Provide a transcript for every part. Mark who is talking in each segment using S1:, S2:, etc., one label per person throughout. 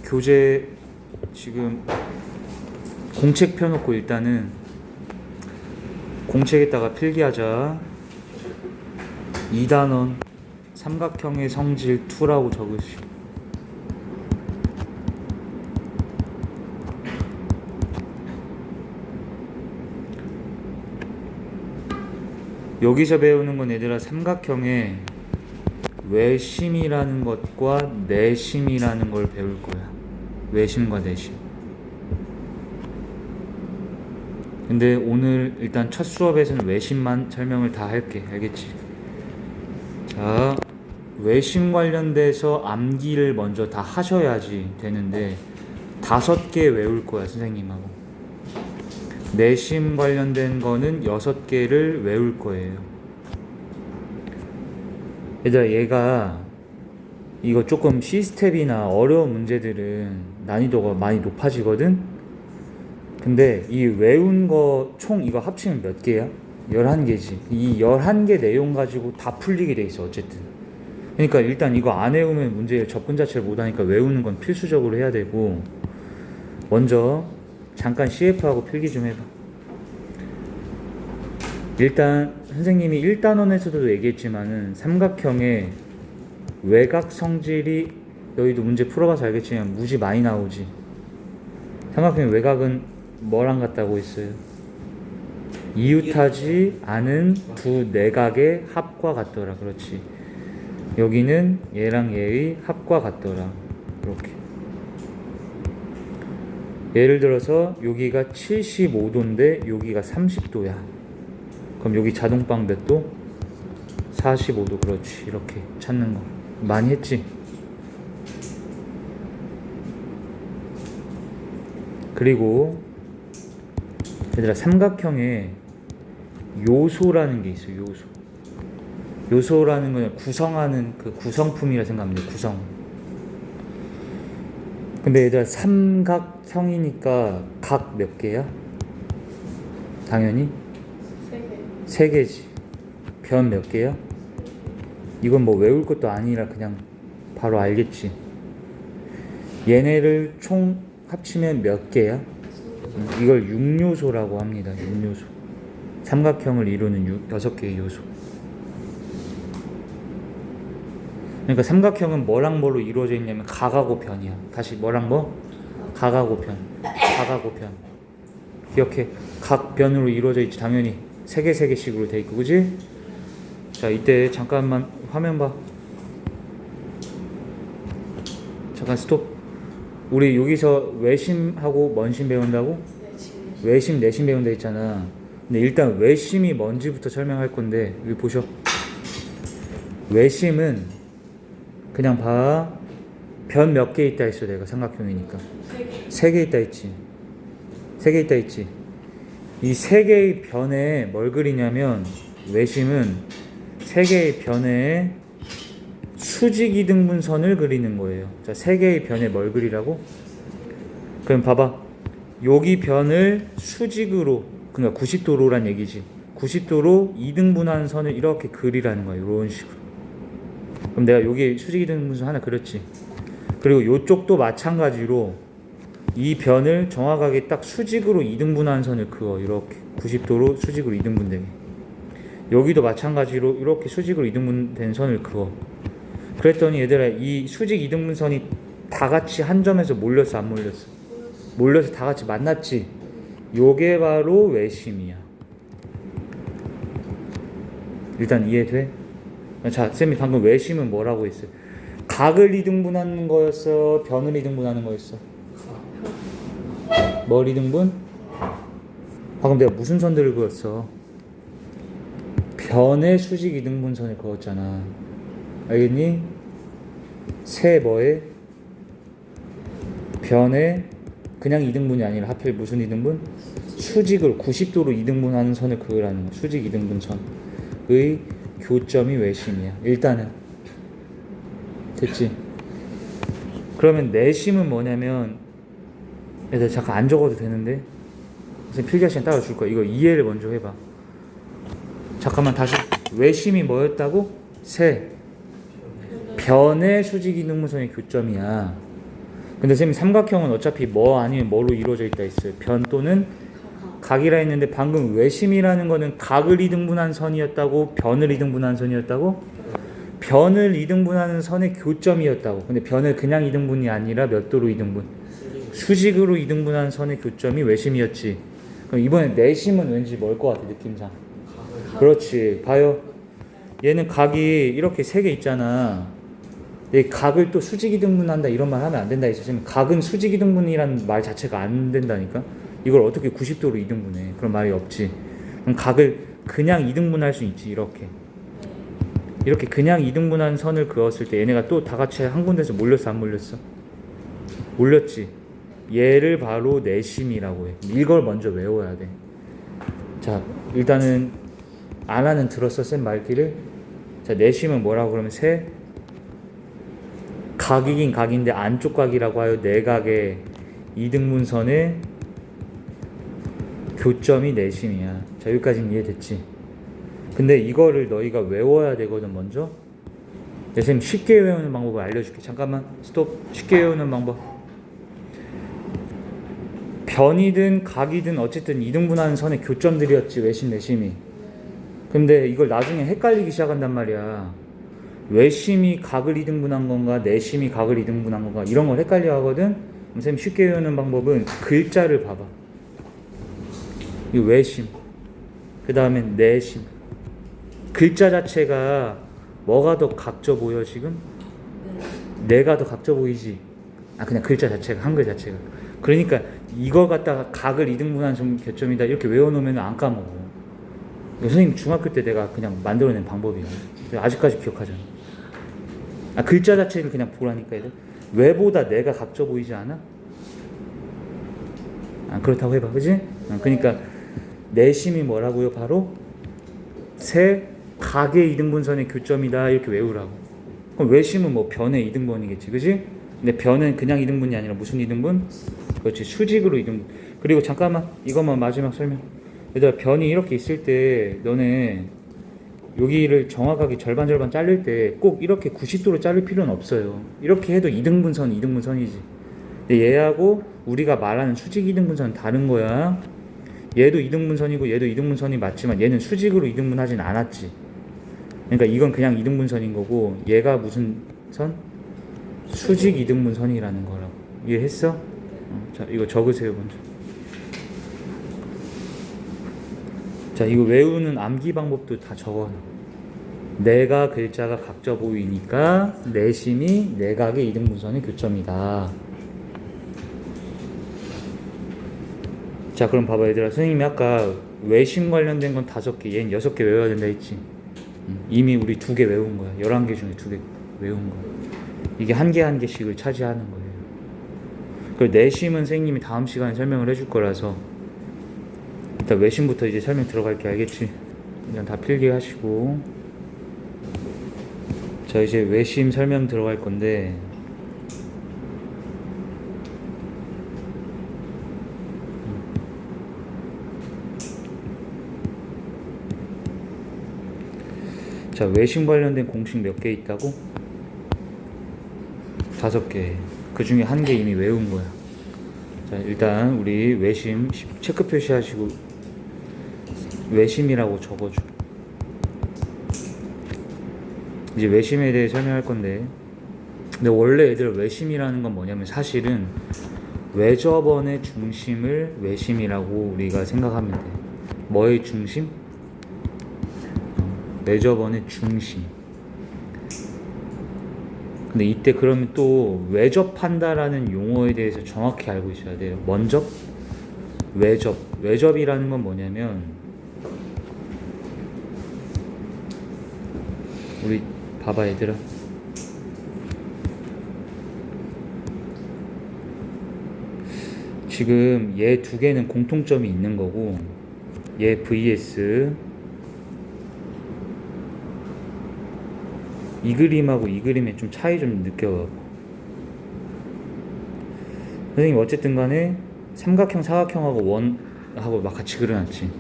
S1: 교재 지금 공책 펴놓고 일단은 공책에다가 필기하자. 2단원 삼각형의 성질 2라고 적으시고, 여기서 배우는 건 얘들아 삼각형의 외심이라는 것과 내심이라는 걸 배울 거야. 외심과 내심. 근데 오늘 일단 첫 수업에서는 외심만 설명을 다 할게. 알겠지? 자, 외심 관련돼서 암기를 먼저 다 하셔야지 되는데 5개 외울 거야, 선생님하고. 내심 관련된 거는 6개를 외울 거예요. 얘들아, 얘가 이거 조금 시스템이나 어려운 문제들은 난이도가 많이 높아지거든? 근데 이 외운 거 총 이거 합치면 몇 개야? 11개지. 이 11개 내용 가지고 다 풀리게 돼 있어, 어쨌든. 그러니까 일단 이거 안 외우면 문제 접근 자체를 못 하니까 외우는 건 필수적으로 해야 되고, 먼저 잠깐 CF하고 필기 좀 해봐. 일단 선생님이 1단원에서도 얘기했지만은 삼각형의 외곽 성질이, 너희도 문제 풀어봐서 알겠지만 무지 많이 나오지. 삼각형의 외곽은 뭐랑 같다고 했어요? 이웃하지 않은 두 내각의 합과 같더라. 그렇지. 여기는 얘랑 얘의 합과 같더라. 이렇게. 예를 들어서 여기가 75도인데 여기가 30도야. 그럼 여기 자동방 몇 도? 45도. 그렇지. 이렇게 찾는 거 많이 했지. 그리고 얘들아, 삼각형에 요소라는 게 있어요. 요소라는 건 구성하는 그 구성품이라 생각하면 돼. 구성. 근데 얘들아, 삼각형이니까 각 몇 개야? 당연히 3개지. 변 몇 개야? 이건 뭐 외울 것도 아니라 그냥 바로 알겠지. 얘네를 총 합치면 몇 개야? 이걸 6요소라고 합니다. 6요소. 삼각형을 이루는 6개의 요소. 그러니까 삼각형은 뭐랑 뭐로 이루어져 있냐면 각하고 변이야. 다시 뭐랑 뭐? 각하고 변. 각하고 변. 기억해. 각 변으로 이루어져 있지. 당연히 3개씩으로 돼 있고, 그지? 자, 이때 잠깐만 화면 봐. 잠깐 스톱. 우리 여기서 외심하고 먼심 배운다고? 외심, 내심 배운다 했잖아. 근데 일단 외심이 뭔지부터 설명할 건데, 여기 보셔. 외심은 그냥 봐. 변 몇 개 있다 했어, 내가 삼각형이니까. 3개 있다 했지. 3개 있다 했지. 이 3개의 변에 뭘 그리냐면, 외심은 3개의 변에 수직이등분선을 그리는 거예요. 자, 3개의 변에 뭘 그리라고? 그럼 봐봐. 여기 변을 수직으로, 그러니까 90도로란 얘기지. 90도로 이등분한 선을 이렇게 그리라는 거예요. 이런 식으로. 그럼 내가 여기 수직이등분선 하나 그렸지. 그리고 이쪽도 마찬가지로 이 변을 정확하게 딱 수직으로 이등분한 선을 그어. 이렇게 90도로 수직으로 이등분되게. 여기도 마찬가지로 이렇게 수직으로 이등분된 선을 그어. 그랬더니 얘들아, 이 수직 이등분선이 다 같이 한 점에서 몰렸어, 안 몰렸어? 몰려서 다 같이 만났지. 요게 바로 외심이야. 일단 이해돼? 자, 쌤이 방금 외심은 뭐라고 했어요? 각을 이등분하는 거였어? 변을 이등분하는 거였어? 뭘 이등분? 방금 내가 무슨 선들을 그었어? 변의 수직 이등분선을 그었잖아. 알겠니? 세 뭐에? 변에 그냥 이등분이 아니라 하필 무슨 이등분? 수직을 90도로 이등분하는 선을 그으라는 거야. 수직 이등분선의 교점이 외심이야. 일단은 됐지? 그러면 내심은 뭐냐면, 얘들 잠깐 안 적어도 되는데 선생님 필기할 시간 따라 줄 거야. 이거 이해를 먼저 해봐. 잠깐만 다시. 외심이 뭐였다고? 세 변의 수직이등분선의 교점이야. 근데 선생님 삼각형은 어차피 뭐 아니면 뭐로 이루어져 있다 했어요. 변 또는 각이라 했는데 방금 외심이라는 거는 각을 이등분한 선이었다고 변을 이등분한 선이었다고? 변을 이등분하는 선의 교점이었다고. 근데 변을 그냥 이등분이 아니라 몇 도로 이등분? 수직으로 이등분한 선의 교점이 외심이었지. 그럼 이번에 내심은 왠지 뭘 것 같아 느낌상? 그렇지. 봐요. 얘는 각이 이렇게 세 개 있잖아. 이 각을 또 수직이등분한다 이런 말 하면 안 된다 했었으면 각은 수직이등분이라는 말 자체가 안 된다니까. 이걸 어떻게 90도로 이등분해? 그런 말이 없지. 그럼 각을 그냥 이등분할 수 있지. 이렇게 그냥 이등분한 선을 그었을 때 얘네가 또 다 같이 한 군데서 몰렸어 안 몰렸어? 몰렸지. 얘를 바로 내심이라고 해. 이걸 먼저 외워야 돼. 자, 일단은 아나는 들었어 쌤 말귀를. 자, 내심은 뭐라고 그러면 세 각이긴 각인데 안쪽 각이라고 하여 내각의 이등분선의 교점이 내심이야. 자, 여기까지는 이해됐지? 근데 이거를 너희가 외워야 되거든 먼저. 내 선생님 쉽게 외우는 방법을 알려줄게. 잠깐만 스톱. 쉽게 외우는 방법. 변이든 각이든 어쨌든 이등분하는 선의 교점들이었지. 외심 내심이. 근데 이걸 나중에 헷갈리기 시작한단 말이야. 외심이 각을 이등분한 건가 내심이 각을 이등분한 건가 이런 걸 헷갈려 하거든. 선생님 쉽게 외우는 방법은 글자를 봐봐. 이 외심 그 다음에 내심. 글자 자체가 뭐가 더 각져 보여 지금? 내가 더 각져 보이지? 그냥 글자 자체가 한글 자체가. 그러니까 이걸 갖다가 각을 이등분한 교점이다 이렇게 외워놓으면 안 까먹어. 선생님 중학교 때 내가 그냥 만들어낸 방법이야. 아직까지 기억하잖아. 글자 자체를 그냥 보라니까 얘들. 왜보다 내가 각져 보이지 않아? 그렇다고 해봐, 그지? 그러니까 내심이 뭐라고요? 바로 세 각의 이등분선의 교점이다 이렇게 외우라고. 그럼 외심은 뭐 변의 이등분이겠지, 그지? 근데 변은 그냥 이등분이 아니라 무슨 이등분? 그렇지, 수직으로 이등분. 그리고 잠깐만 이것만 마지막 설명. 얘들아, 변이 이렇게 있을 때 너네 여기를 정확하게 절반 자를 때 꼭 이렇게 90도로 자를 필요는 없어요. 이렇게 해도 이등분선이지. 근데 얘하고 우리가 말하는 수직 이등분선은 다른 거야. 얘도 이등분선이고 얘도 이등분선이 맞지만 얘는 수직으로 이등분하진 않았지. 그러니까 이건 그냥 이등분선인 거고 얘가 무슨 선? 수직 이등분선이라는 거라고. 이해했어? 자, 이거 적으세요 먼저. 자, 이거 외우는 암기 방법도 다 적어. 내가 글자가 각져 보이니까 내심이 내각의 이등분선의 교점이다. 자, 그럼 봐봐 얘들아. 선생님이 아까 외심 관련된 건 5개, 얘는 6개 외워야 된다 했지. 이미 우리 2개 외운 거야. 11개 중에 2개 외운 거야. 이게 한 개 한 개씩을 차지하는 거예요. 그리고 내심은 선생님이 다음 시간에 설명을 해줄 거라서 일단 외심부터 이제 설명 들어갈게. 알겠지? 그냥 다 필기하시고. 자, 이제 외심 설명 들어갈 건데 자, 외심 관련된 공식 몇 개 있다고? 5개. 그 중에 1개 이미 외운 거야. 자, 일단 우리 외심 체크 표시하시고 외심이라고 적어줘. 이제 외심에 대해 설명할 건데, 근데 원래 얘들 외심이라는 건 뭐냐면 사실은 외접원의 중심을 외심이라고 우리가 생각하면 돼. 뭐의 중심? 외접원의 중심. 근데 이때 그러면 또 외접한다라는 용어에 대해서 정확히 알고 있어야 돼요. 먼저 외접. 외접이라는 건 뭐냐면 우리 봐봐 얘들아. 지금 얘 2개는 공통점이 있는 거고 얘 vs 이 그림하고 이 그림에 좀 차이 좀 느껴. 선생님 어쨌든 간에 삼각형 사각형하고 원하고 막 같이 그려놨지.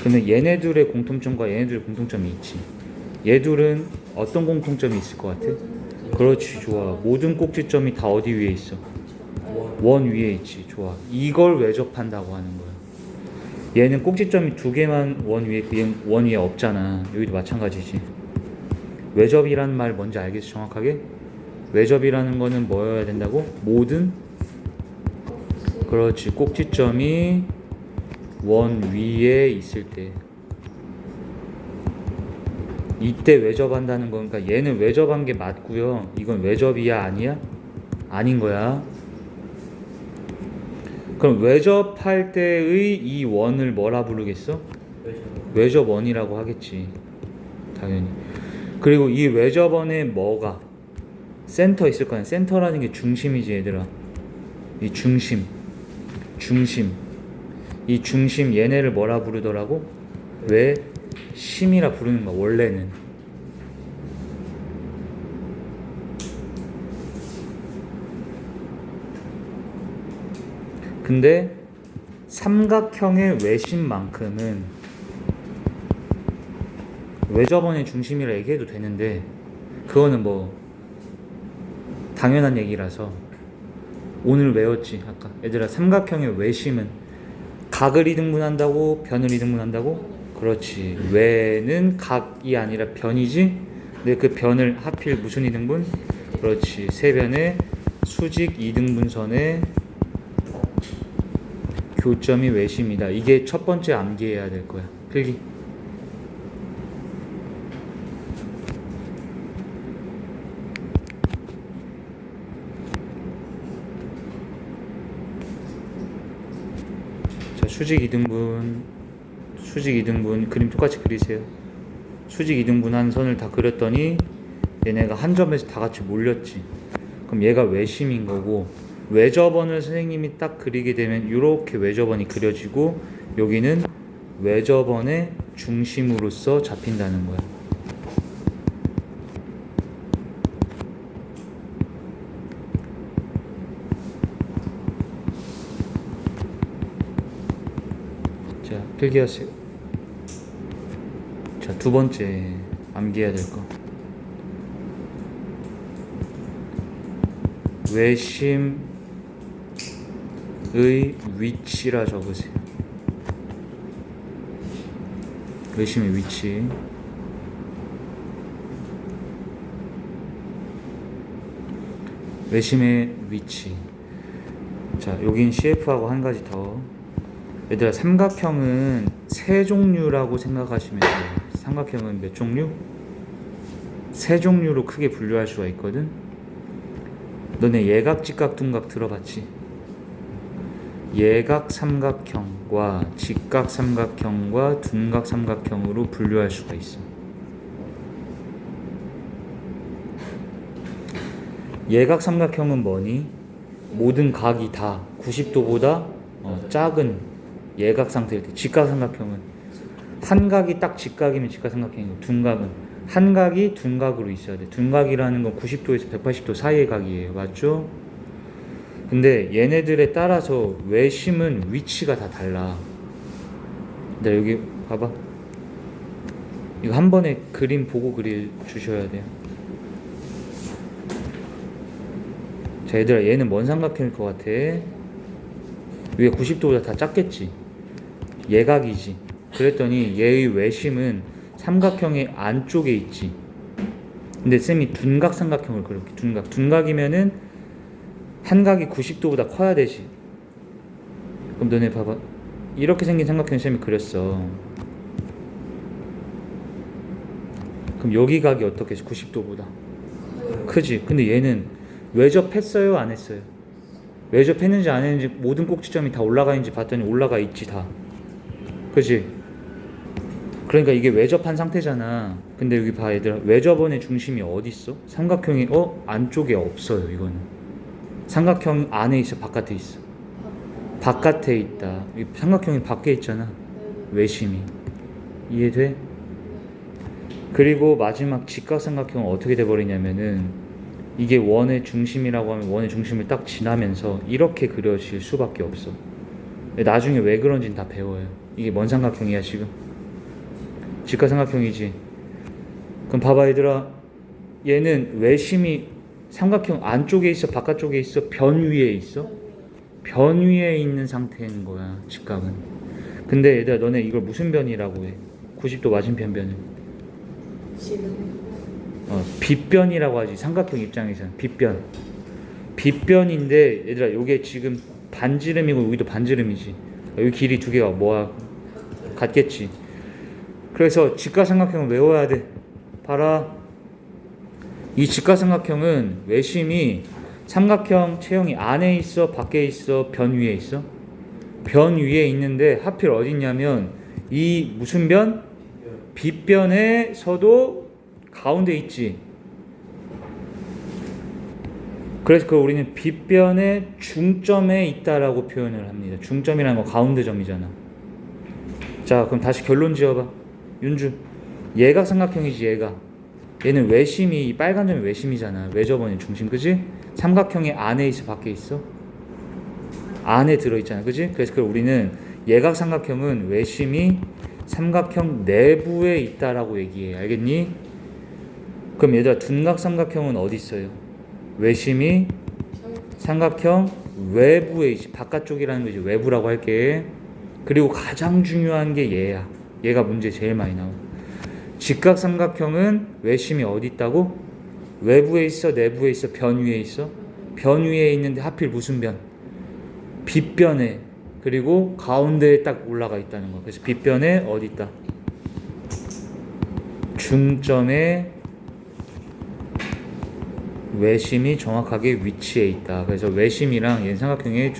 S1: 그러면 얘네들의 공통점과 얘네들의 공통점이 있지. 얘둘은 어떤 공통점이 있을 것 같아? 그렇지, 좋아. 모든 꼭지점이 다 어디 위에 있어? 원 위에 있지. 좋아. 이걸 외접한다고 하는 거야. 얘는 꼭지점이 두 개만 원 위에 있고 얘는 원 위에 없잖아. 여기도 마찬가지지. 외접이라는 말 뭔지 알겠어? 정확하게? 외접이라는 거는 뭐여야 된다고? 모든? 그렇지. 꼭지점이 원 위에 있을 때 이때 외접한다는 거니까 얘는 외접한 게 맞고요. 이건 외접이야 아니야? 아닌 거야. 그럼 외접할 때의 이 원을 뭐라 부르겠어? 외접원이라고 하겠지. 당연히. 그리고 이 외접원에 뭐가? 센터 있을 거야. 센터라는 게 중심이지 얘들아. 이 중심. 이 중심 얘네를 뭐라 부르더라고? 외심이라 부르는 거야 원래는. 근데 삼각형의 외심만큼은 외접원의 중심이라 얘기해도 되는데 그거는 뭐 당연한 얘기라서 오늘 외웠지. 아까 얘들아 삼각형의 외심은 각을 이등분한다고 변을 이등분한다고? 그렇지. 외는 각이 아니라 변이지. 근데 그 변을 하필 무슨 이등분? 그렇지. 세변의 수직 이등분선의 교점이 외심이다. 이게 첫 번째 암기해야 될 거야. 필기. 자, 수직 이등분 그림 똑같이 그리세요. 수직 이등분한 선을 다 그렸더니 얘네가 한 점에서 다 같이 몰렸지. 그럼 얘가 외심인 거고 외접원을 선생님이 딱 그리게 되면 이렇게 외접원이 그려지고 여기는 외접원의 중심으로서 잡힌다는 거야. 자, 필기하세요. 자, 두 번째 암기해야 될 거. 외심의 위치라 적으세요. 외심의 위치. 외심의 위치. 자, 여긴 CF하고 한 가지 더. 얘들아, 삼각형은 세 종류라고 생각하시면 돼요. 삼각형은 몇 종류? 세 종류로 크게 분류할 수가 있거든. 너네 예각, 직각, 둔각 들어봤지? 예각 삼각형과 직각 삼각형과 둔각 삼각형으로 분류할 수가 있어. 예각 삼각형은 뭐니? 모든 각이 다 90도보다 작은 예각 상태일 때. 직각 삼각형은 한 각이 딱 직각이면 직각 삼각형이고 둔각은 한 각이 둔각으로 있어야 돼. 둔각이라는 건 90도에서 180도 사이의 각이에요. 맞죠? 근데 얘네들에 따라서 외심은 위치가 다 달라. 근데 여기 봐봐. 이거 한 번에 그림 보고 그려 주셔야 돼요. 자, 얘들아, 얘는 뭔 삼각형일 것 같아? 위에 90도보다 다 작겠지? 예각이지. 그랬더니 얘의 외심은 삼각형의 안쪽에 있지. 근데 쌤이 둔각 삼각형을 그렇게 둔각이면은 한 각이 90도보다 커야 되지. 그럼 너네 봐봐. 이렇게 생긴 삼각형 쌤이 그렸어. 그럼 여기 각이 어떻게 90도보다 크지? 근데 얘는 외접했어요? 안 했어요? 외접했는지 안 했는지 모든 꼭지점이 다 올라가 있는지 봤더니 올라가 있지 다. 그치? 그러니까 이게 외접한 상태잖아. 근데 여기 봐 얘들아. 외접원의 중심이 어디 있어? 삼각형이 안쪽에 없어요. 이거는 삼각형 안에 있어? 바깥에 있어? 바깥에 있다. 삼각형이 밖에 있잖아. 외심이. 이해돼? 그리고 마지막 직각삼각형은 어떻게 돼버리냐면은 이게 원의 중심이라고 하면 원의 중심을 딱 지나면서 이렇게 그려질 수밖에 없어. 나중에 왜 그런지는 다 배워요. 이게 뭔 삼각형이야 지금? 직각삼각형이지. 그럼 봐봐 얘들아. 얘는 외심이 삼각형 안쪽에 있어? 바깥쪽에 있어? 변 위에 있어? 변 위에 있는 상태인 거야, 직각은. 근데 얘들아, 너네 이걸 무슨 변이라고 해? 90도 맞은편 변을. 빗변이라고 하지. 삼각형 입장에서는 빗변. 빗변인데 얘들아, 요게 지금 반지름이고 여기도 반지름이지. 여기 길이 두 개가 뭐야? 같겠지. 그래서 직각삼각형을 외워야 돼. 봐라. 이 직각삼각형은 외심이 삼각형 체형이 안에 있어, 밖에 있어, 변 위에 있어? 변 위에 있는데 하필 어디 있냐면 이 무슨 변? 빗변에서도 가운데 있지. 그래서 그 우리는 빗변의 중점에 있다라고 표현을 합니다. 중점이라는 거 가운데 점이잖아. 자, 그럼 다시 결론 지어봐. 윤주, 얘가 삼각형이지. 얘는 외심이, 이 빨간 점이 외심이잖아. 외접원의 중심, 그지? 삼각형의 안에 있어, 밖에 있어? 안에 들어있잖아, 그지? 그래서 우리는 예각 삼각형은 외심이 삼각형 내부에 있다라고 얘기해. 알겠니? 그럼 얘들아, 둔각 삼각형은 어디 있어요? 외심이 삼각형 외부에 있지. 바깥쪽이라는 거지. 외부라고 할게. 그리고 가장 중요한 게 얘야. 얘가 문제 제일 많이 나와. 직각 삼각형은 외심이 어디 있다고? 외부에 있어, 내부에 있어, 변 위에 있어? 변 위에 있는데 하필 무슨 변? 빗변에. 그리고 가운데에 딱 올라가 있다는 거야. 그래서 빗변에 어디 있다? 중점에 외심이 정확하게 위치해 있다. 그래서 외심이랑 얘 삼각형의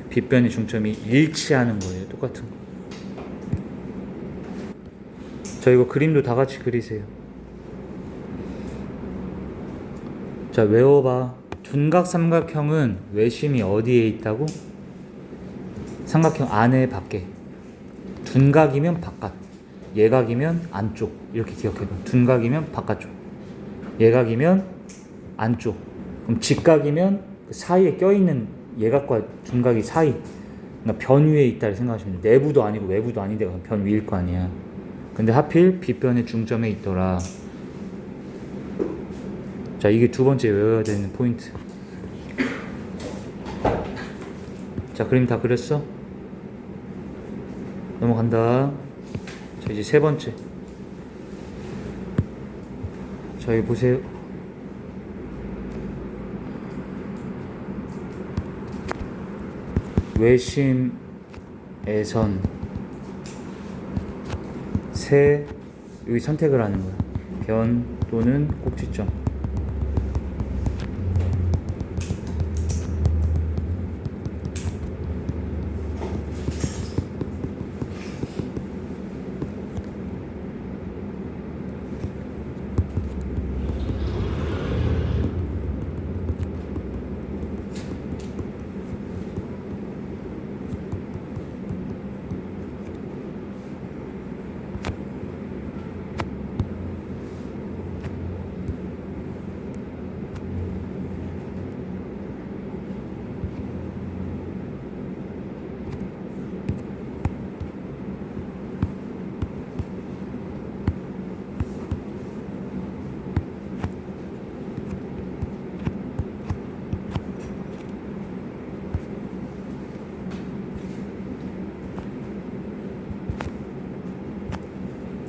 S1: 빗변의 중점이 일치하는 거예요. 똑같은 거. 자, 이거 그림도 다 같이 그리세요. 자, 외워봐. 둔각 삼각형은 외심이 어디에 있다고? 삼각형 안에, 밖에. 둔각이면 바깥, 예각이면 안쪽. 이렇게 기억해봐. 둔각이면 바깥쪽, 예각이면 안쪽. 그럼 직각이면 그 사이에 껴있는 예각과 둔각이 사이. 그러니까 변 위에 있다를 생각하시면 돼. 내부도 아니고 외부도 아닌데 변 위일 거 아니야. 근데 하필 빗변의 중점에 있더라. 자, 이게 두 번째 외워야 되는 포인트. 자, 그림 다 그렸어? 넘어간다. 자, 이제 세 번째. 자, 여기 보세요. 외심에선 세, 여기 선택을 하는 거야. 변 또는 꼭지점.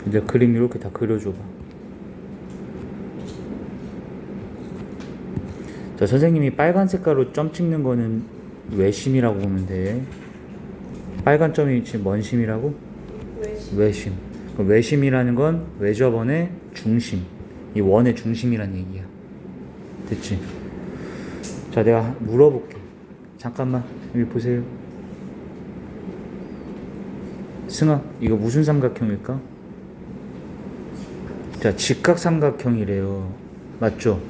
S1: 이제 그림 이렇게 다 그려줘봐. 자, 선생님이 빨간 색깔로 점 찍는 거는 외심이라고 보면 돼. 빨간 점이 지금 뭔 심이라고? 외심. 그럼 외심이라는 건 외접원의 중심, 이 원의 중심이란 얘기야. 됐지? 자, 내가 물어볼게. 잠깐만, 여기 보세요. 승아, 이거 무슨 삼각형일까? 자, 직각삼각형이래요. 맞죠?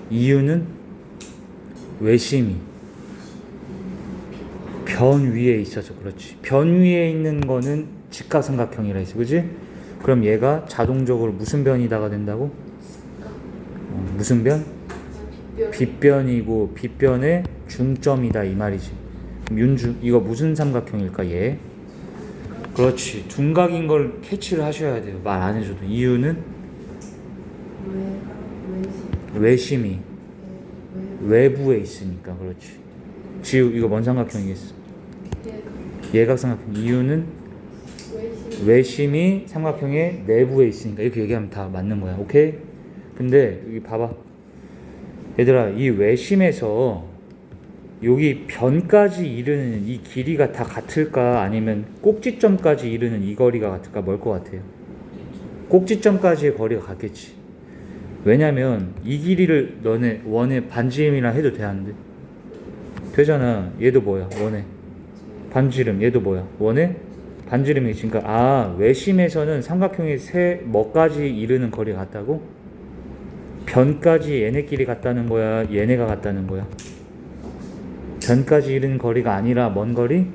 S1: 이유는 외심이 변 위에 있어서 그렇지. 변 위에 있는 거는 직각삼각형이라 했어. 그지? 그럼 얘가 자동적으로 무슨 변이다가 된다고? 무슨 변? 빗변이고 빗변의 중점이다 이 말이지. 그럼 윤주, 이거 무슨 삼각형일까 얘? 그렇지. 둔각인 걸 캐치를 하셔야 돼요. 말 안 해줘도. 이유는 외심이 외부에 있으니까. 그렇지. 지우 이거 뭔 삼각형이겠어? 예각 삼각형. 이유는
S2: 외심.
S1: 외심이 삼각형의 내부에 있으니까. 이렇게 얘기하면 다 맞는 거야. 오케이? 근데 여기 봐봐. 얘들아, 이 외심에서 여기 변까지 이르는 이 길이가 다 같을까? 아니면 꼭지점까지 이르는 이 거리가 같을까? 뭘 것 같아요? 꼭지점까지의 거리가 같겠지. 왜냐면 이 길이를 너네 원의 반지름이라 해도 돼, 안 돼? 되잖아. 얘도 뭐야? 원의 반지름. 얘도 뭐야? 원의 반지름이지. 그러니까 외심에서는 삼각형의 세 뭐까지 이르는 거리가 같다고? 변까지 얘네끼리 같다는 거야? 얘네가 같다는 거야? 변까지 이르는 거리가 아니라 먼 거리?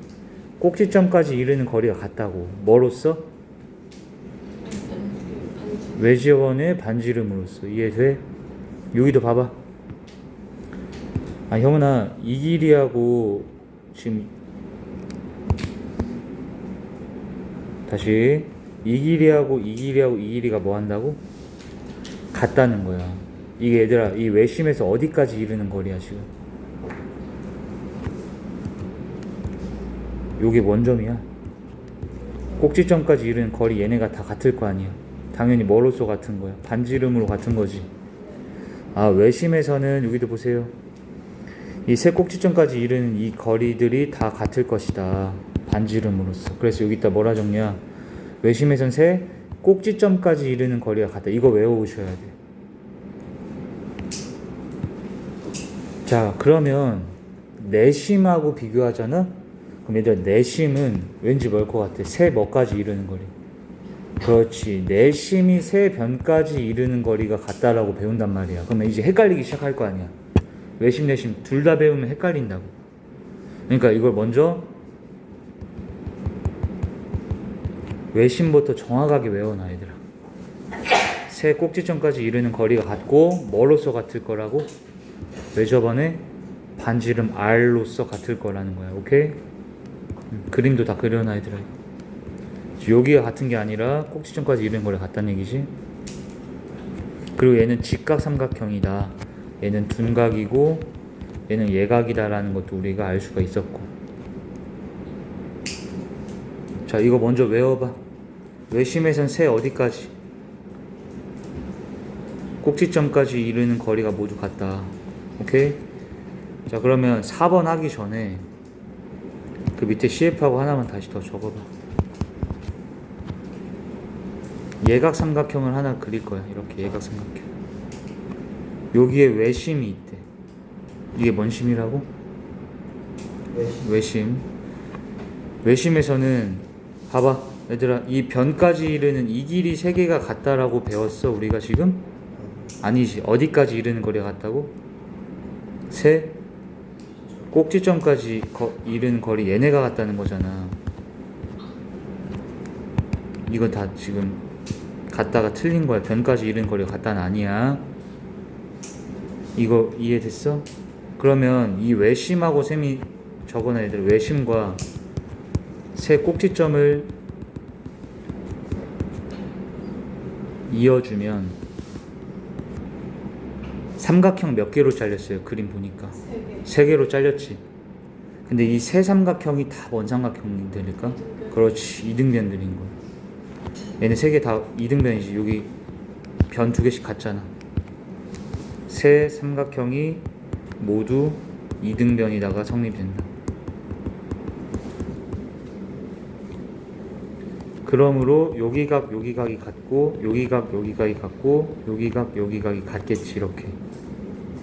S1: 꼭지점까지 이르는 거리가 같다고. 뭐로써? 외지원의 반지름으로써. 이해돼? 여기도 봐봐. 형은아, 이 길이하고 지금 다시 이 길이하고 이 길이하고 이 길이가 뭐 한다고? 같다는 거야. 이게 얘들아, 이 외심에서 어디까지 이르는 거리야 지금? 요게 뭔 점이야? 꼭지점까지 이르는 거리. 얘네가 다 같을 거 아니야. 당연히 뭐로서 같은 거야? 반지름으로 같은 거지. 외심에서는 여기도 보세요. 이 세 꼭지점까지 이르는 이 거리들이 다 같을 것이다. 반지름으로서. 그래서 여기다 뭐라 적냐? 외심에선 세 꼭지점까지 이르는 거리가 같다. 이거 외워오셔야 돼. 자, 그러면 내심하고 비교하잖아? 그럼 얘들아, 내심은 왠지 뭘 것 같아? 세 뭐까지 이르는 거리. 그렇지. 내심이 세 변까지 이르는 거리가 같다라고 배운단 말이야. 그러면 이제 헷갈리기 시작할 거 아니야. 외심 내심 둘 다 배우면 헷갈린다고. 그러니까 이걸 먼저 외심부터 정확하게 외워놔 얘들아. 세 꼭지점까지 이르는 거리가 같고 뭐로서 같을 거라고? 외접원의 반지름 R로서 같을 거라는 거야. 오케이? 그림도 다 그려놔 얘들아. 여기가 같은 게 아니라 꼭지점까지 이르는 거리가 같다는 얘기지. 그리고 얘는 직각삼각형이다. 얘는 둔각이고 얘는 예각이다라는 것도 우리가 알 수가 있었고. 자, 이거 먼저 외워봐. 외심에선 세 어디까지? 꼭지점까지 이르는 거리가 모두 같다. 오케이? 자, 그러면 4번 하기 전에 그 밑에 CF하고 하나만 다시 더 적어봐. 예각삼각형을 하나 그릴 거야. 이렇게 예각삼각형. 여기에 외심이 있대. 이게 뭔 심이라고? 외심. 외심에서는 봐봐 얘들아, 이 변까지 이르는 이 길이 세 개가 같다라고 배웠어 우리가 지금? 아니지. 어디까지 이르는 거리가 같다고? 세 꼭지점까지 이르는 거리. 얘네가 같다는 거잖아. 이건 다 지금 같다가 틀린 거야. 변까지 이르는 거리가 같다는 아니야. 이거 이해됐어? 그러면 이 외심하고 셈이 적어놔 얘들아. 외심과 세 꼭지점을 이어주면 삼각형 몇 개로 잘렸어요? 그림 보니까 세 개로 잘렸지. 근데 이 세 삼각형이 다 원 삼각형들일까? 그렇지. 이등변들인 거야. 얘네 세 개 다 이등변이지. 여기 변 두 개씩 같잖아. 세 삼각형이 모두 이등변이다가 성립된다. 그러므로 여기각 여기각이 같고 여기각 여기각이 같고 여기각 여기각이 같겠지. 이렇게.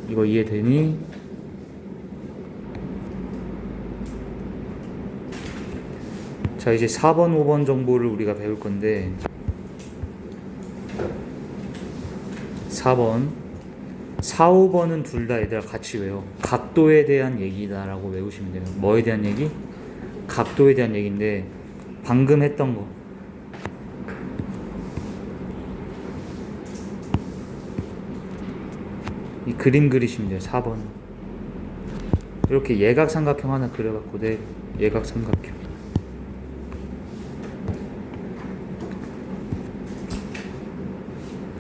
S1: 이거 이해되니? 자, 이제 4번 5번 정보를 우리가 배울 건데 4번 4, 5번은 둘 다 얘들아 같이 외워. 각도에 대한 얘기다라고 외우시면 돼요. 뭐에 대한 얘기? 각도에 대한 얘기인데 방금 했던 거 이 그림 그리시면 돼요. 4번 이렇게 예각삼각형 하나 그려갖고 내 예각삼각형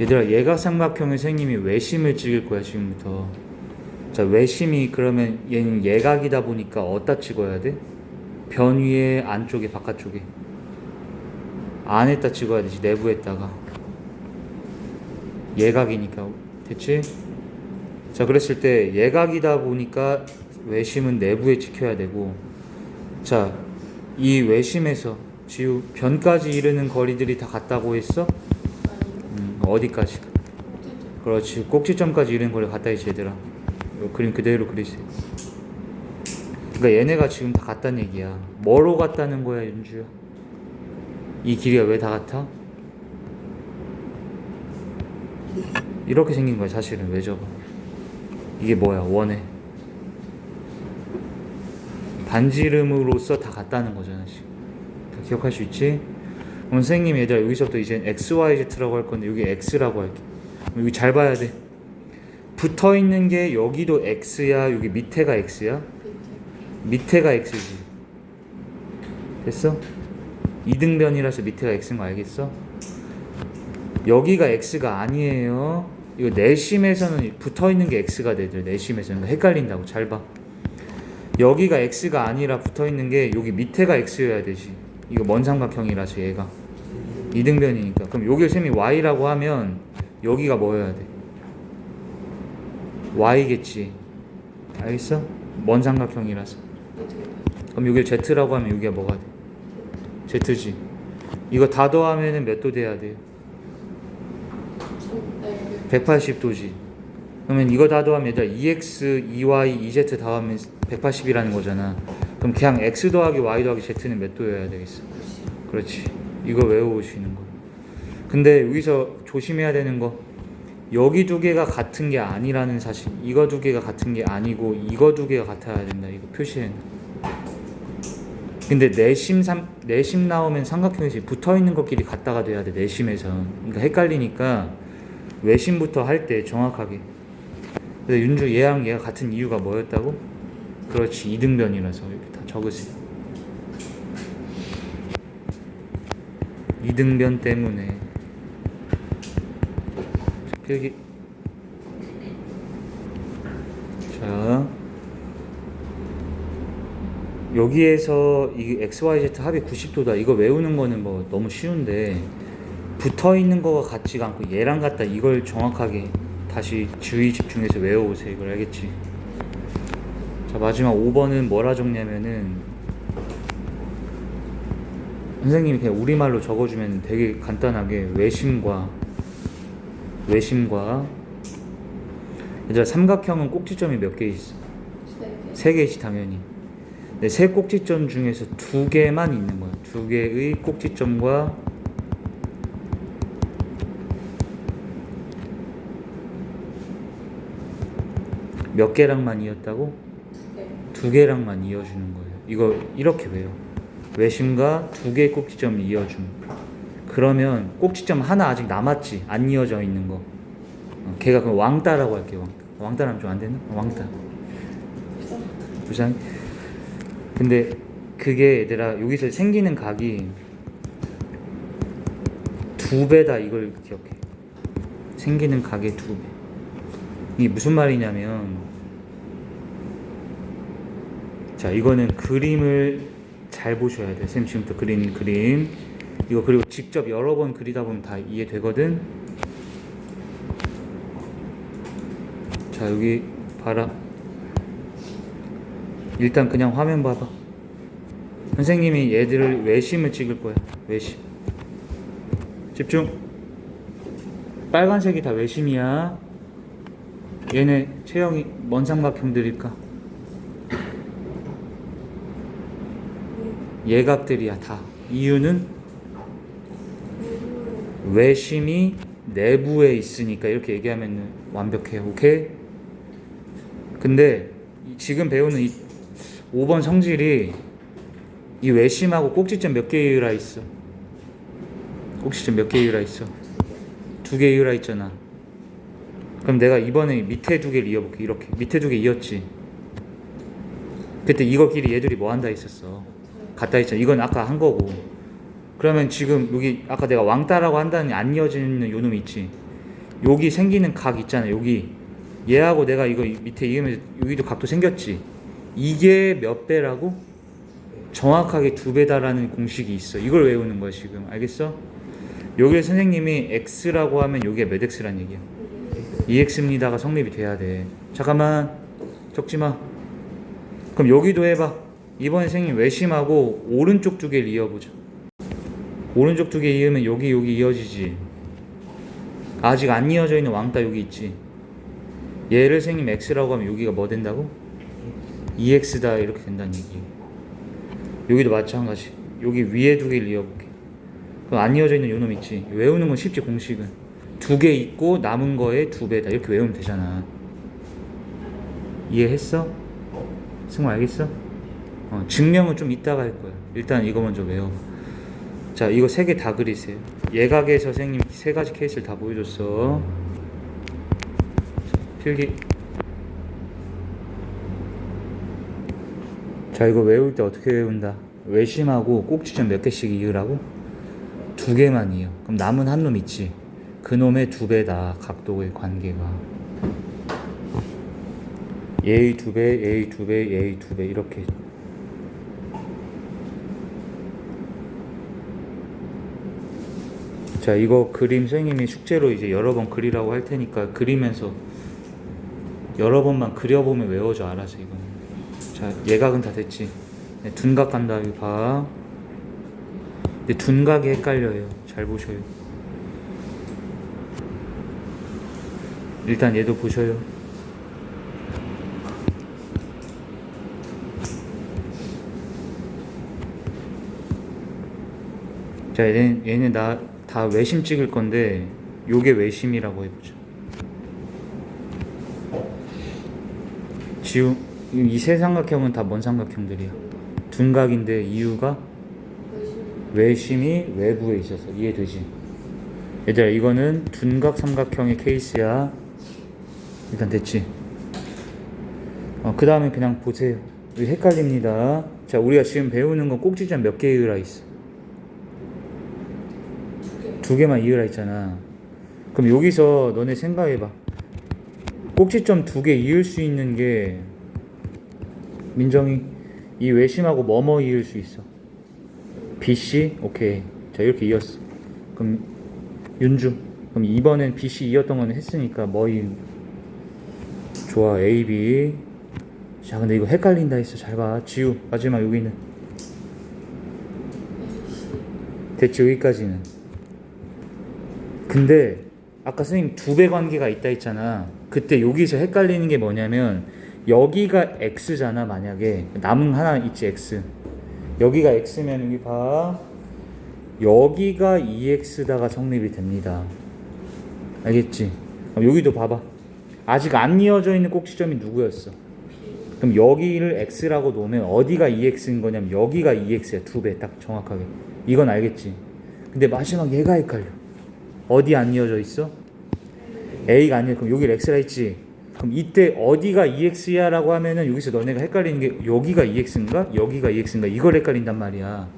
S1: 얘들아, 예각삼각형의 선생님이 외심을 찍을 거야 지금부터. 자, 외심이 그러면 얘는 예각이다 보니까 어디다 찍어야 돼? 변 위에 안쪽에 바깥쪽에 안에다 찍어야 되지. 내부에다가 예각이니까. 됐지? 자, 그랬을 때 예각이다 보니까 외심은 내부에 찍혀야 되고, 자, 이 외심에서 지우 변까지 이르는 거리들이 다 같다고 했어? 어디까지? 그렇지. 꼭지점까지 이르는 거리 같다 했지 얘들아. 그림 그대로 그리세요. 그러니까 얘네가 지금 다 같다는 얘기야. 뭐로 같다는 거야 윤주야? 이 길이가 왜 다 같아? 이렇게 생긴 거야 사실은. 왜 저거? 이게 뭐야? 원해. 반지름으로서 다 같다는 거잖아 지금. 다 기억할 수 있지? 그럼 선생님 얘들아 여기서부터 이제 XYZ라고 할 건데 여기 X라고 할게. 여기 잘 봐야 돼. 붙어 있는 게 여기도 X야, 여기 밑에가 X야? 밑에가 X지. 됐어? 이등변이라서 밑에가 X인 거 알겠어? 여기가 X가 아니에요. 이거 내심에서는 붙어 있는 게 X가 되더라. 내심에서는 헷갈린다고. 잘 봐. 여기가 X가 아니라 붙어 있는 게 여기 밑에가 X여야 되지. 이거 먼 삼각형이라서 얘가 이등변이니까. 그럼 여기 셈이 Y라고 하면 여기가 뭐여야 돼? Y겠지. 알겠어? 먼 삼각형이라서. 그럼 여기 Z라고 하면 여기가 뭐가 돼? Z지. 이거 다 더하면은 몇 도 돼야 돼요? 180도지. 그러면 이거 다 더하면 얘들아 2x, 2y, 2z 다 하면 180이라는 거잖아. 그럼 그냥 x 더하기 y 더하기 z는 몇 도여야 되겠어? 그렇지. 이거 외워오시는 거. 근데 여기서 조심해야 되는 거, 여기 두 개가 같은 게 아니라는 사실. 이거 두 개가 같은 게 아니고 이거 두 개가 같아야 된다. 이거 표시해. 근데 내심 나오면 삼각형에서 붙어있는 것끼리 같다가 돼야 돼. 내심에서. 그러니까 헷갈리니까 외심부터 할 때 정확하게. 그래서 윤주 얘랑 얘가 같은 이유가 뭐였다고? 그렇지. 이등변이라서 이렇게 다 적으세요. 이등변 때문에. 필기. 자, 여기에서 이 XYZ 합이 90도다. 이거 외우는 거는 뭐 너무 쉬운데 붙어 있는 거가 같지가 않고 얘랑 같다. 이걸 정확하게 다시 주의 집중해서 외워보세요. 이걸 알겠지? 자, 마지막 5번은 뭐라 적냐면은 선생님이 그냥 우리말로 적어주면 되게 간단하게 외심과 얘들아 삼각형은 꼭지점이 몇 개 있어? 3개 있지 당연히. 근데 세 꼭지점 중에서 2개만 있는 거야. 2개의 꼭지점과 몇 개랑만 이었다고? 2개랑만 이어주는 거예요. 이거 이렇게 외워. 외심과 2개의 꼭지점을 이어줌. 그러면 꼭지점 하나 아직 남았지. 안 이어져 있는 거. 걔가 그럼 왕따라고 할게요. 왕따라면 좀 안 되나? 왕따. 부산. 근데 그게 얘들아 여기서 생기는 각이 2배다. 이걸 기억해. 생기는 각의 2배. 이게 무슨 말이냐면, 자, 이거는 그림을 잘 보셔야 돼. 선생님 지금부터 그린 그림 이거 그리고 직접 여러 번 그리다 보면 다 이해되거든. 자, 여기 봐라. 일단 그냥 화면 봐봐. 선생님이 얘들을 외심을 찍을 거야. 외심. 집중. 빨간색이 다 외심이야. 얘네 체형이 뭔 삼각형들일까? 예각들이야 다. 이유는 외심이 내부에 있으니까. 이렇게 얘기하면 완벽해요. 오케이? 근데 지금 배우는 이 5번 성질이 이 외심하고 꼭지점 몇 개 이유라 있어? 꼭지점 몇 개 이유라 있어? 2개 이유라 있잖아. 그럼 내가 이번에 밑에 2개를 이어볼게. 이렇게 밑에 2개 이었지. 그때 이거끼리 얘들이 뭐 한다 했었어? 같다 했잖아. 이건 아까 한 거고. 그러면 지금 여기 아까 내가 왕따라고 한다는 안 이어지는 요놈 있지. 여기 생기는 각 있잖아. 여기 얘하고 내가 이거 밑에 이으면 여기도 각도 생겼지. 이게 몇 배라고? 정확하게 2배다라는 공식이 있어. 이걸 외우는 거야 지금. 알겠어? 여기에 선생님이 x라고 하면 여기가 몇 x란 얘기야? 2x입니다가 성립이 돼야 돼. 잠깐만 적지마. 그럼 여기도 해봐. 이번에 선생님 외심하고 오른쪽 두 개를 이어보자. 오른쪽 두 개 이으면 여기 이어지지. 아직 안 이어져 있는 왕따 여기 있지. 얘를 선생님 x라고 하면 여기가 뭐 된다고? 2x다 이렇게 된다는 얘기. 여기도 마찬가지. 여기 위에 두 개를 이어볼게. 그럼 안 이어져 있는 요놈 있지. 외우는 건 쉽지. 공식은 두 개 있고 남은 거에 2배다 이렇게 외우면 되잖아. 이해했어? 승우 알겠어? 증명은 좀 이따가 할 거야. 일단 이거 먼저 외워. 자, 이거 3개 다 그리세요. 예각의 선생님 3가지 케이스를 다 보여줬어. 자, 필기. 자, 이거 외울 때 어떻게 외운다? 외심하고 꼭지점 몇 개씩 이으라고? 2개만 이어. 그럼 남은 한 놈 있지. 그 놈의 2배다. 각도의 관계가. 얘의 2배, 얘의 2배, 얘의 2배 이렇게. 자, 이거 그림 선생님이 숙제로 이제 여러 번 그리라고 할 테니까 그리면서 여러 번만 그려보면 외워져. 알아서 이거는. 자, 예각은 다 됐지. 네, 둔각 간다. 여기 봐. 근데 둔각이 헷갈려요. 잘 보셔요. 일단 얘도 보셔요. 자, 얘는 나 다 외심 찍을 건데 요게 외심이라고 해보자. 지우, 이 세 삼각형은 다 뭔 삼각형들이야? 둔각인데 이유가 외심이 외부에 있어서. 이해되지? 얘들아, 이거는 둔각 삼각형의 케이스야. 일단 됐지? 그 다음에 그냥 보세요. 여기 헷갈립니다. 자, 우리가 지금 배우는 건 꼭지점 몇 개 이으라 있어? 2개만 이으라 했잖아. 그럼 여기서 너네 생각해봐. 꼭지점 2개 이을 수 있는 게 민정이 이 외심하고 뭐뭐 이을 수 있어? BC? 오케이. 자, 이렇게 이었어. 그럼 윤주. 그럼 이번엔 BC 이었던 거는 했으니까 뭐 이은? 좋아. AB. 자, 근데 이거 헷갈린다 했어. 잘 봐. 지우. 마지막 여기는 됐지? 여기까지는. 근데 아까 선생님 2배 관계가 있다 했잖아. 그때 여기서 헷갈리는 게 뭐냐면 여기가 x잖아. 만약에 남은 하나 있지. x. 여기가 x면 여기 봐. 여기가 2x다가 성립이 됩니다. 알겠지? 그럼 여기도 봐봐. 아직 안 이어져 있는 꼭지점이 누구였어? 그럼 여기를 x라고 놓으면 어디가 2x인 거냐면 여기가 2x야. 2배 딱 정확하게. 이건 알겠지? 근데 마지막 얘가 헷갈려. 어디 안 이어져 있어? A가 안 이어져. 그럼 여기를 x라 했지. 그럼 이때 어디가 2x야 라고 하면은 여기서 너네가 헷갈리는 게 여기가 2x인가? 여기가 2x인가? 이걸 헷갈린단 말이야.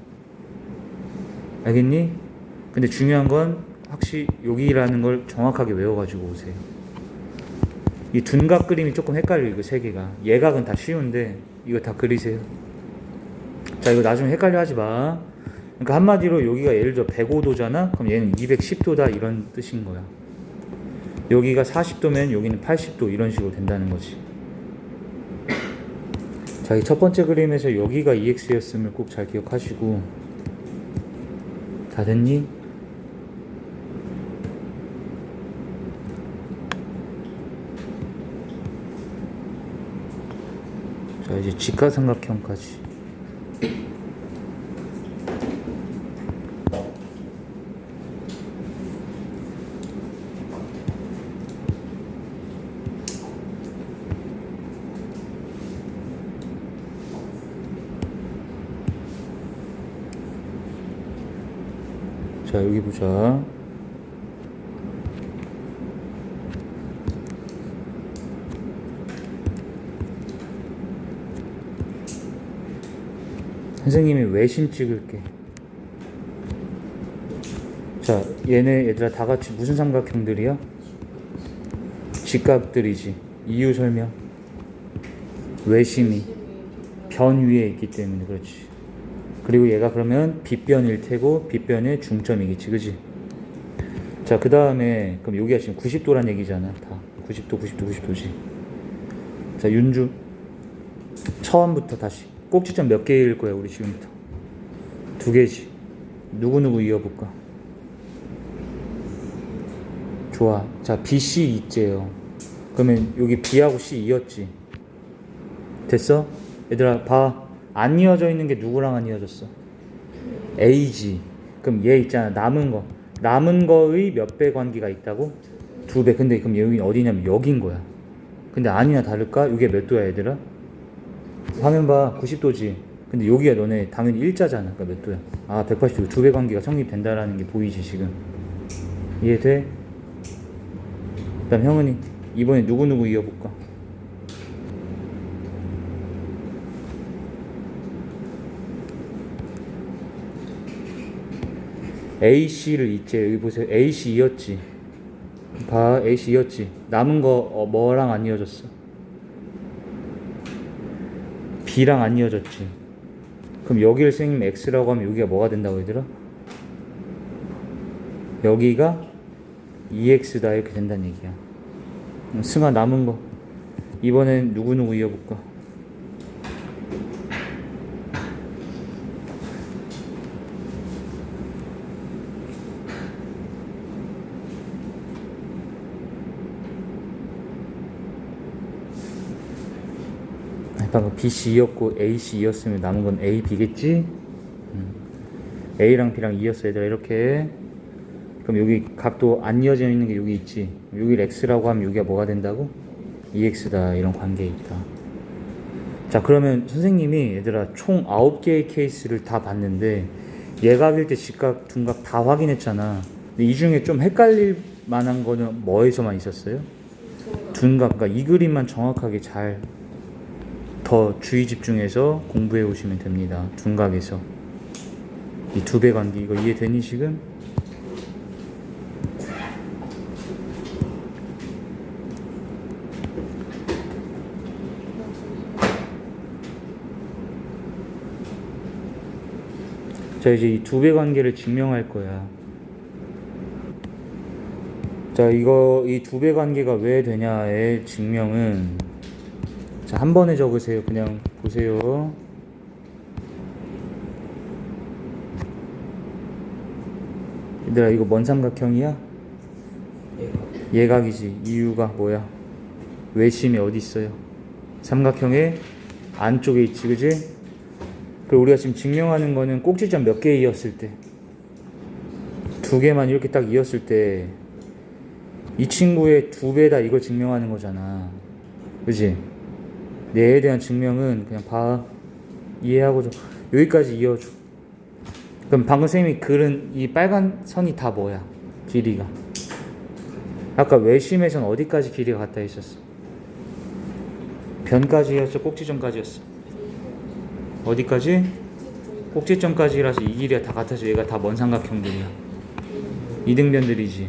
S1: 알겠니? 근데 중요한 건 확실히 여기라는 걸 정확하게 외워가지고 오세요. 이 둔각 그림이 조금 헷갈려. 이거 3개가. 예각은 다 쉬운데 이거 다 그리세요. 자, 이거 나중에 헷갈려 하지 마. 그러니까 한마디로 여기가 예를 들어 105도잖아? 그럼 얘는 210도다 이런 뜻인 거야. 여기가 40도면 여기는 80도 이런 식으로 된다는 거지. 자, 이 첫 번째 그림에서 여기가 2x였음을 꼭 잘 기억하시고. 다 됐니? 자, 이제 직각삼각형까지. 자, 여기 보자. 선생님이 외심 찍을게. 자, 얘네 얘들아 다 같이 무슨 삼각형들이야? 직각들이지. 이유 설명. 외심이 변 위에 있기 때문에 그렇지. 그리고 얘가 그러면 빗변일 테고 빗변의 중점이겠지, 그지? 자, 그 다음에 그럼 여기가 지금 90도란 얘기잖아. 다 90도, 90도, 90도지. 자, 윤주 처음부터 다시 꼭지점 몇 개일 거야 우리 지금부터? 2개지. 누구누구 이어볼까? 좋아. 자, BC 있제요. 그러면 여기 B하고 C 이었지. 됐어? 얘들아 봐. 안 이어져 있는 게 누구랑 안 이어졌어? A지. 그럼 얘 있잖아. 남은 거의 몇 배 관계가 있다고? 2배. 근데 그럼 여기 어디냐면 여긴 거야. 근데 아니나 다를까? 이게 몇 도야 얘들아? 화면 봐. 90도지. 근데 여기가 너네 당연히 일자잖아. 그러니까 몇 도야? 아, 180도. 2배 관계가 성립된다라는 게 보이지 지금. 이해돼? 그 다음 형은이 이번에 누구누구 이어볼까? AC를 있지. 여기 보세요. AC2였지. 봐. AC2였지. 남은 거 뭐랑 안 이어졌어? B랑 안 이어졌지. 그럼 여기를 선생님 X라고 하면 여기가 뭐가 된다고 얘들아? 여기가 EX다 이렇게 된다는 얘기야. 승아 남은 거 이번엔 누구누구 이어볼까? 방금 BC였고 AC였으면 남은 건 A, B겠지? A랑 B랑 E였어 얘들아. 이렇게. 그럼 여기 각도 안 이어져 있는 게 여기 있지. 여기를 X라고 하면 여기가 뭐가 된다고? EX다. 이런 관계에 있다. 자, 그러면 선생님이 얘들아 총 9개의 케이스를 다 봤는데 예각일 때 직각, 둔각 다 확인했잖아. 근데 이 중에 좀 헷갈릴 만한 거는 뭐에서만 있었어요? 둔각. 그러니까 이 그림만 정확하게 잘 더 주의 집중해서 공부해 오시면 됩니다. 둔각에서 이 2배 관계 이거 이해되니 지금? 자, 이제 이 2배 관계를 증명할 거야. 자, 이 2배 관계가 왜 되냐의 증명은 자, 한 번에 적으세요. 그냥 보세요. 얘들아 이거 뭔 삼각형이야? 예각이지. 이유가 뭐야? 외심이 어디 있어요? 삼각형의 안쪽에 있지, 그지? 그리고 우리가 지금 증명하는 거는 꼭지점 몇 개 이었을 때 2개만 이렇게 딱 이었을 때 이 친구의 2배다 이걸 증명하는 거잖아. 그지? 얘에 대한 증명은 그냥 봐. 이해하고 좀 여기까지 이어줘. 그럼 방금 선생님이 그린 이 빨간 선이 다 뭐야? 길이가. 아까 외심에선 어디까지 길이가 같다 있었어? 변까지였어? 꼭지점까지였어? 어디까지? 꼭지점까지라서 이 길이가 다 같아서 얘가 다 먼 삼각형들이야. 이등변들이지.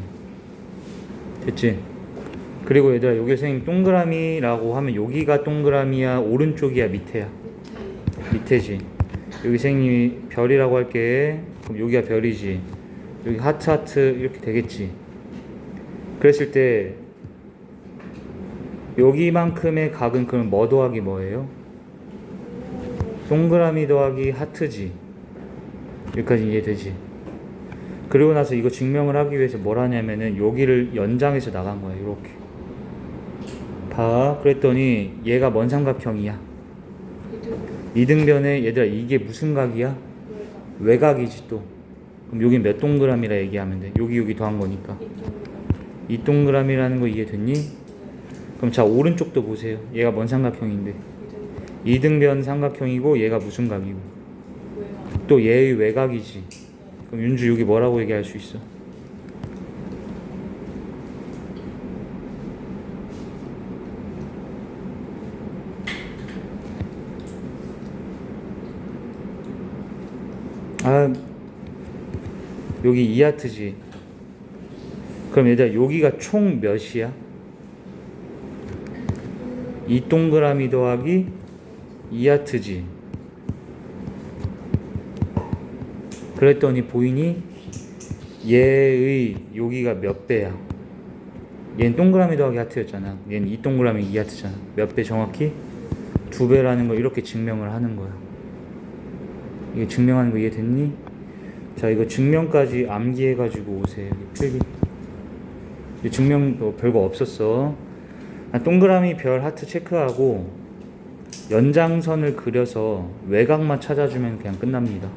S1: 됐지? 그리고 얘들아 여기 선생님 동그라미라고 하면 여기가 동그라미야? 오른쪽이야? 밑에야? 밑에지. 여기 선생님이 별이라고 할게. 그럼 여기가 별이지. 여기 하트 하트 이렇게 되겠지. 그랬을 때 여기만큼의 각은 그럼 뭐 더하기 뭐예요? 동그라미 더하기 하트지. 여기까지 이해되지? 그리고 나서 이거 증명을 하기 위해서 뭘 하냐면은 여기를 연장해서 나간 거야. 이렇게 봐. 그랬더니 얘가 뭔 삼각형이야? 이등변에 얘들아 이게 무슨 각이야? 외각이지 또. 그럼 여기 몇 동그라미라 얘기하면 돼? 여기 더한 거니까. 이 동그라미라는 거 이해됐니? 그럼 자 오른쪽도 보세요. 얘가 뭔 삼각형인데? 이등변 삼각형이고 얘가 무슨 각이고? 또 얘의 외각이지. 그럼 윤주 여기 뭐라고 얘기할 수 있어? 아 여기 2하트지. 그럼 얘들아 여기가 총 몇이야? 이 동그라미 더하기 2하트지. 그랬더니 보이니? 얘의 여기가 몇 배야? 얘는 동그라미 더하기 하트였잖아. 얘는 이 동그라미 2하트잖아. 몇 배 정확히? 2배라는 걸 이렇게 증명을 하는 거야. 이게 증명하는 거 이해됐니? 자, 이거 증명까지 암기해가지고 오세요. 필기. 증명 별거 없었어. 동그라미 별 하트 체크하고 연장선을 그려서 외곽만 찾아주면 그냥 끝납니다.